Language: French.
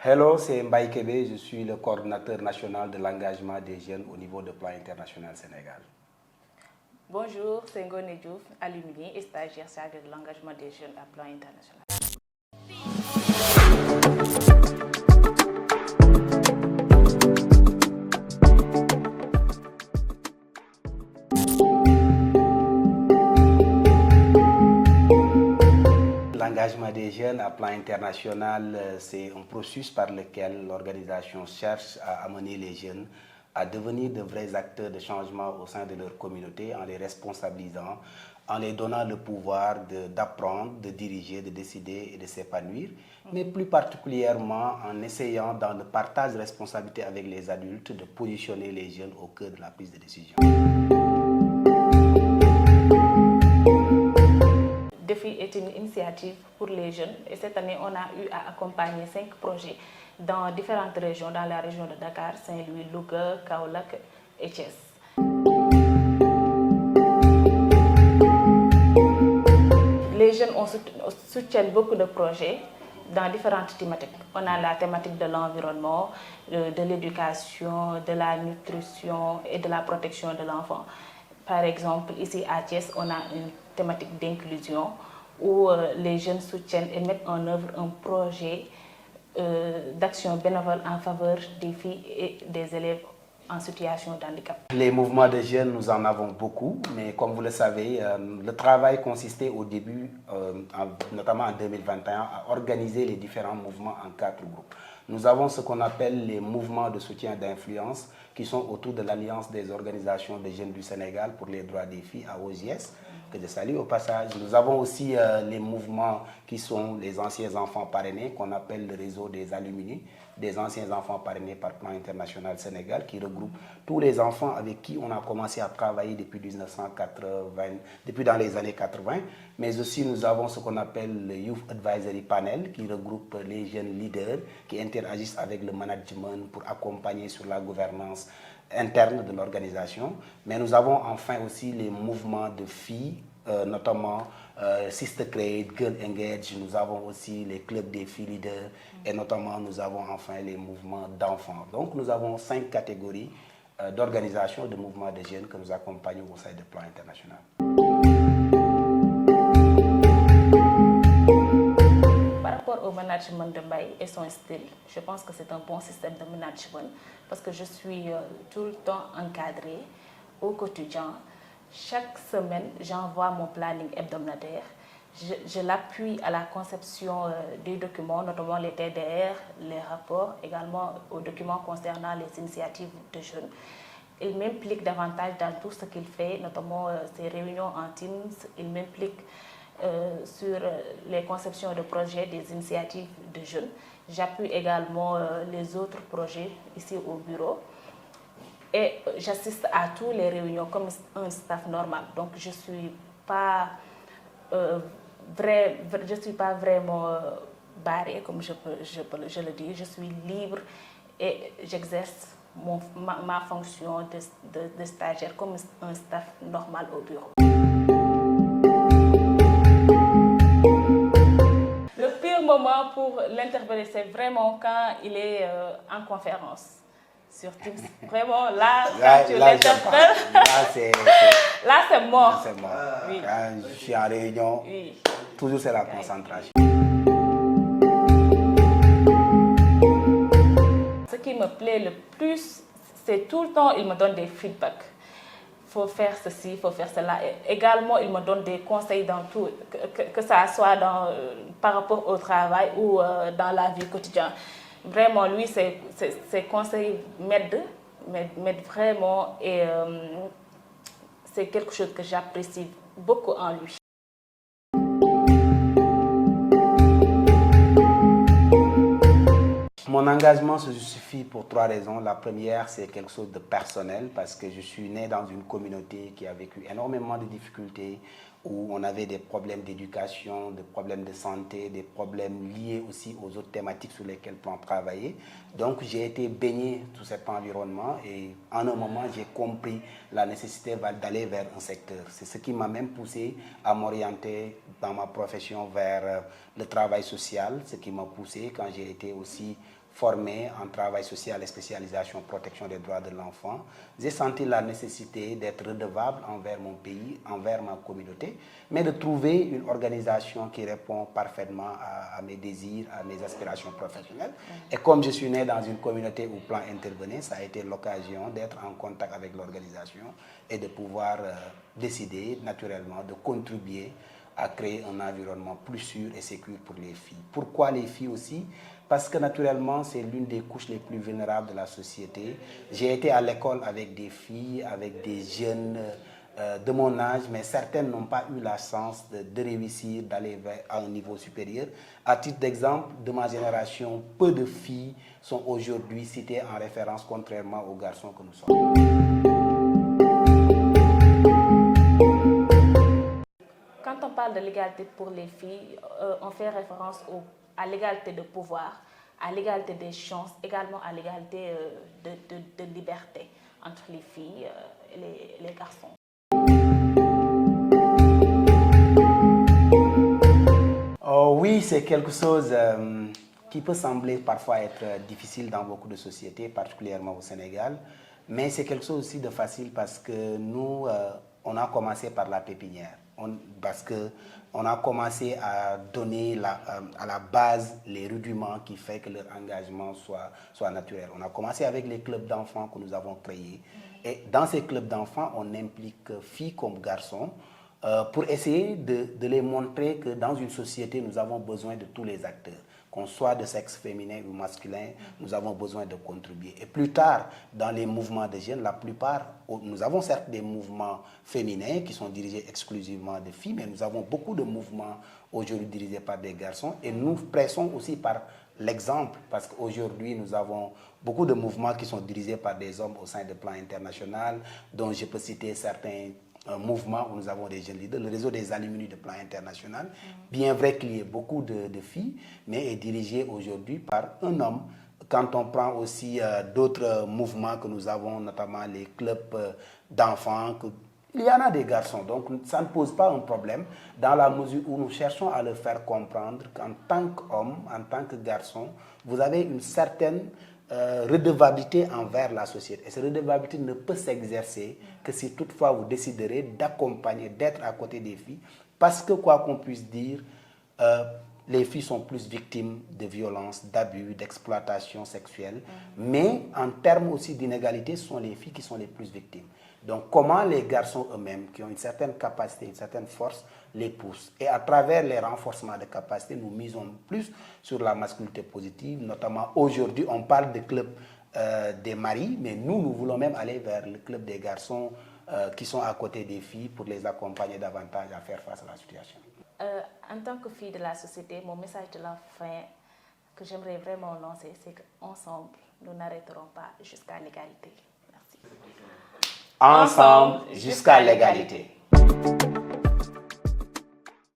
Hello, c'est Mbaye Kébé, je suis le coordinateur national de l'engagement des jeunes au niveau de Plan International Sénégal. Bonjour, c'est Ngone Diouf, alumni et stagiaire chargé de l'engagement des jeunes à Plan International. L'engagement des jeunes à plan international, c'est un processus par lequel l'organisation cherche à amener les jeunes à devenir de vrais acteurs de changement au sein de leur communauté en les responsabilisant, en les donnant le pouvoir d'apprendre, de diriger, de décider et de s'épanouir, mais plus particulièrement en essayant dans le partage de responsabilités avec les adultes de positionner les jeunes au cœur de la prise de décision. Défi est une initiative pour les jeunes et cette année, on a eu à accompagner 5 projets dans différentes régions, dans la région de Dakar, Saint-Louis, Louga, Kaolack et Thiès. Les jeunes soutiennent beaucoup de projets dans différentes thématiques. On a la thématique de l'environnement, de l'éducation, de la nutrition et de la protection de l'enfant. Par exemple, ici à Thiès, on a une thématique d'inclusion où les jeunes soutiennent et mettent en œuvre un projet d'action bénévole en faveur des filles et des élèves en situation de handicap. Les mouvements de jeunes, nous en avons beaucoup, mais comme vous le savez, le travail consistait au début, notamment en 2021, à organiser les différents mouvements en 4 groupes. Nous avons ce qu'on appelle les mouvements de soutien d'influence qui sont autour de l'Alliance des organisations des jeunes du Sénégal pour les droits des filles à OJS, que je salue au passage. Nous avons aussi les mouvements qui sont les anciens enfants parrainés, qu'on appelle le réseau des alumni, des anciens enfants parrainés par Plan International Sénégal, qui regroupe tous les enfants avec qui on a commencé à travailler depuis 1980, depuis dans les années 80. Mais aussi nous avons ce qu'on appelle le Youth Advisory Panel, qui regroupe les jeunes leaders qui interagissent avec le management pour accompagner sur la gouvernance interne de l'organisation. Mais nous avons enfin aussi les mouvements de filles, notamment Sister Crate, Girl Engage. Nous avons aussi les clubs des filles leaders et notamment nous avons enfin les mouvements d'enfants. Donc nous avons 5 catégories d'organisation de mouvements de jeunes que nous accompagnons au sein de Plan International. Par rapport au management de Mbaye et son style, je pense que c'est un bon système de management parce que je suis tout le temps encadrée au quotidien. Chaque semaine, j'envoie mon planning hebdomadaire. Je l'appuie à la conception des documents, notamment les TDR, les rapports, également aux documents concernant les initiatives de jeunes. Il m'implique davantage dans tout ce qu'il fait, notamment ses réunions en Teams. Il m'implique sur les conceptions de projets des initiatives de jeunes. J'appuie également les autres projets ici au bureau. Et j'assiste à toutes les réunions comme un staff normal. Donc je ne suis pas, vraiment barrée, comme je le dis. Je suis libre et j'exerce ma fonction de stagiaire comme un staff normal au bureau. Le pire moment pour l'interpeller, c'est vraiment quand il est en conférence. Sur Teams, vraiment, là, quand tu l'interpelles, là, c'est mort. Là, c'est mort. Oui. Quand je suis en réunion, oui. Toujours c'est la concentration. Ce qui me plaît le plus, c'est tout le temps, il me donne des feedbacks. Il faut faire ceci, il faut faire cela. Et également, il me donne des conseils dans tout, que ça soit par rapport au travail ou dans la vie quotidienne. Vraiment, lui, ses conseils m'aident vraiment et c'est quelque chose que j'apprécie beaucoup en lui. Mon engagement se justifie pour 3 raisons. La première, c'est quelque chose de personnel parce que je suis né dans une communauté qui a vécu énormément de difficultés, où on avait des problèmes d'éducation, des problèmes de santé, des problèmes liés aussi aux autres thématiques sur lesquelles on travaillait. Donc j'ai été baigné tout cet environnement et en un moment j'ai compris la nécessité d'aller vers un secteur. C'est ce qui m'a même poussé à m'orienter dans ma profession vers le travail social, ce qui m'a poussé quand j'ai été aussi formé en travail social et spécialisation protection des droits de l'enfant, j'ai senti la nécessité d'être redevable envers mon pays, envers ma communauté, mais de trouver une organisation qui répond parfaitement à mes désirs, à mes aspirations professionnelles. Et comme je suis né dans une communauté où Plan intervenait, ça a été l'occasion d'être en contact avec l'organisation et de pouvoir décider naturellement de contribuer à créer un environnement plus sûr et sécure pour les filles. Pourquoi les filles aussi? Parce que naturellement, c'est l'une des couches les plus vulnérables de la société. J'ai été à l'école avec des filles, avec des jeunes de mon âge, mais certaines n'ont pas eu la chance de réussir, d'aller à un niveau supérieur. À titre d'exemple, de ma génération, peu de filles sont aujourd'hui citées en référence, contrairement aux garçons que nous sommes. Quand on parle de l'égalité pour les filles, on fait référence à l'égalité de pouvoir, à l'égalité des chances, également à l'égalité de liberté entre les filles et les garçons. Oh, oui, c'est quelque chose qui peut sembler parfois être difficile dans beaucoup de sociétés, particulièrement au Sénégal, mais c'est quelque chose aussi de facile parce que nous, on a commencé par la pépinière. Parce qu'on a commencé à donner à la base les rudiments qui font que leur engagement soit naturel. On a commencé avec les clubs d'enfants que nous avons créés. Et dans ces clubs d'enfants, on implique filles comme garçons pour essayer de les montrer que dans une société, nous avons besoin de tous les acteurs. Qu'on soit de sexe féminin ou masculin, nous avons besoin de contribuer. Et plus tard, dans les mouvements de jeunes, la plupart, nous avons certes des mouvements féminins qui sont dirigés exclusivement de filles, mais nous avons beaucoup de mouvements aujourd'hui dirigés par des garçons. Et nous pressons aussi par l'exemple, parce qu'aujourd'hui, nous avons beaucoup de mouvements qui sont dirigés par des hommes au sein de Plan International, dont je peux citer certains mouvement où nous avons des jeunes leaders, le réseau des alumni de Plan International, bien vrai qu'il y ait beaucoup de filles, mais est dirigé aujourd'hui par un homme. Quand on prend aussi d'autres mouvements que nous avons, notamment les clubs d'enfants, il y en a des garçons, donc ça ne pose pas un problème dans la mesure où nous cherchons à leur faire comprendre qu'en tant qu'homme, en tant que garçon, vous avez une certaine redevabilité envers la société. Et cette redevabilité ne peut s'exercer que si toutefois vous déciderez d'accompagner, d'être à côté des filles, parce que quoi qu'on puisse dire, les filles sont plus victimes de violences, d'abus, d'exploitation sexuelle, mais en termes aussi d'inégalité, ce sont les filles qui sont les plus victimes. Donc comment les garçons eux-mêmes, qui ont une certaine capacité, une certaine force, les poussent. Et à travers les renforcements de capacité, nous misons plus sur la masculinité positive, notamment aujourd'hui, on parle de club des maris, mais nous voulons même aller vers le club des garçons qui sont à côté des filles pour les accompagner davantage à faire face à la situation. En tant que fille de la société, mon message de la fin que j'aimerais vraiment lancer, c'est qu'ensemble, nous n'arrêterons pas jusqu'à l'égalité. Merci. Ensemble jusqu'à l'égalité.